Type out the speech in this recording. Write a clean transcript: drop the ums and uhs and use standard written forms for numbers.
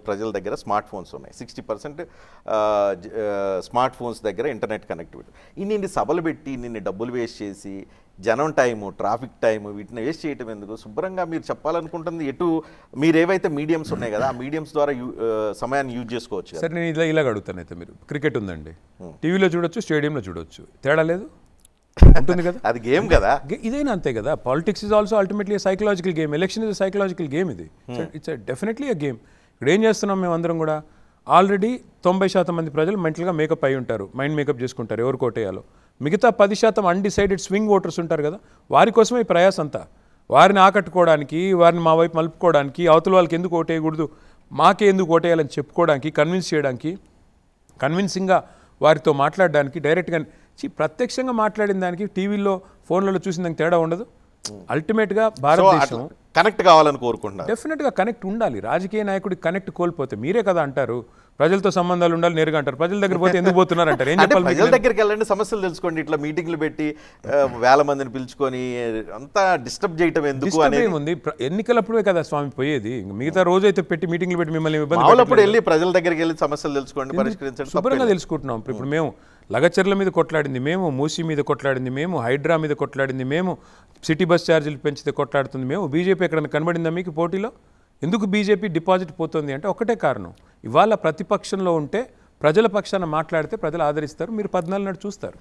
ప్రజల దగ్గర smart phones ఉన్నాయి, 60% స్మార్ట్ ఫోన్స్ దగ్గర ఇంటర్నెట్ కనెక్టివిటీ. ఇన్ని సభలు పెట్టి ఇన్ని డబ్బులు వేస్ట్ చేసి జనం టైము, ట్రాఫిక్ టైము, వీటిని వేస్ట్ చేయటం ఎందుకు? శుభ్రంగా మీరు చెప్పాలనుకుంటుంది ఎటు మీరు ఏవైతే మీడియంస్ ఉన్నాయి కదా, ఆ మీడియంస్ ద్వారా సమయాన్ని యూజ్ చేసుకోవచ్చు. సరే, నేను ఇలాగ అడుగుతాను. అయితే మీరు క్రికెట్ ఉందండి, టీవీలో చూడొచ్చు, స్టేడియంలో చూడొచ్చు, తేడా లేదు ఉంటుంది కదా, అది గేమ్ కదా, ఇదైనా అంతే కదా. Politics is also ultimately psychological game, election is psychological game. ఇది ఇట్స్ డెఫినెట్లీ అ గేమ్. ఇక్కడ ఏం చేస్తున్నాం మేము అందరం కూడా, ఆల్రెడీ 90% మంది ప్రజలు మెంటల్గా మేకప్ అయి ఉంటారు, మైండ్ మేకప్ చేసుకుంటారు ఎవరు కోటేయాలో. మిగతా 10% అన్డిసైడెడ్ స్వింగ్ ఓటర్స్ ఉంటారు కదా, వారి కోసమే ఈ ప్రయాస అంతా. వారిని ఆకట్టుకోవడానికి, వారిని మా వైపు మలుపుకోవడానికి, అవతల వాళ్ళకి ఎందుకు ఓటేయకూడదు, మాకే ఎందుకు ఓటేయాలని చెప్పుకోవడానికి, కన్విన్స్ చేయడానికి, కన్విన్సింగ్గా వారితో మాట్లాడడానికి, డైరెక్ట్గా ప్రత్యక్షంగా మాట్లాడిన దానికి, టీవీలో ఫోన్లలో చూసిన దానికి తేడా ఉండదు. అల్టిమేట్గా భారతదేశం కనెక్ట్ కావాలని కోరుకుంటున్నారు. డెఫినెట్గా కనెక్ట్ ఉండాలి. రాజకీయ నాయకుడికి కనెక్ట్ కోల్పోతే మీరే కదా అంటారు, ప్రజలతో సంబంధాలు ఉండాలి నేరుగా అంటారు. ప్రజల దగ్గర పోతే ఎందుకు పోతున్నారు అంటారు. ఏం చెప్పాలి? ప్రజల దగ్గరికి వెళ్ళండి, సమస్యలు తెలుసుకోండి. ఇట్లా మీటింగ్లు పెట్టి వేల మందిని పిలుచుకొని అంతా డిస్టర్బ్ చేయటం ఎందుకు అనేది ఉంది. ఎన్నికలప్పుడే కదా స్వామి పోయేది, మిగతా రోజు అయితే పెట్టి మీటింగ్లు పెట్టి మిమ్మల్ని ఇబ్బంది అప్పుడు వెళ్ళి ప్రజల దగ్గరికి వెళ్ళి సమస్యలు తెలుసుకోండి, పరిష్కరించండి. శుభ్రంగా తెలుసుకుంటున్నాం. ఇప్పుడు మేము లగచర్ల మీద కొట్లాడింది మేము, మూసీ మీద కొట్లాడింది మేము, హైడ్రా మీద కొట్లాడింది మేము, సిటీ బస్ ఛార్జీలు పెంచితే కొట్లాడుతుంది మేము. బీజేపీ ఎక్కడైనా కనబడిందా మీకు పోటీలో? ఎందుకు బీజేపీ డిపాజిట్ పోతుంది అంటే ఒకటే కారణం, ఇవాళ ప్రతిపక్షంలో ఉంటే ప్రజల పక్షాన మాట్లాడితే ప్రజలు ఆదరిస్తారు, మీరు 14 నాడు చూస్తారు.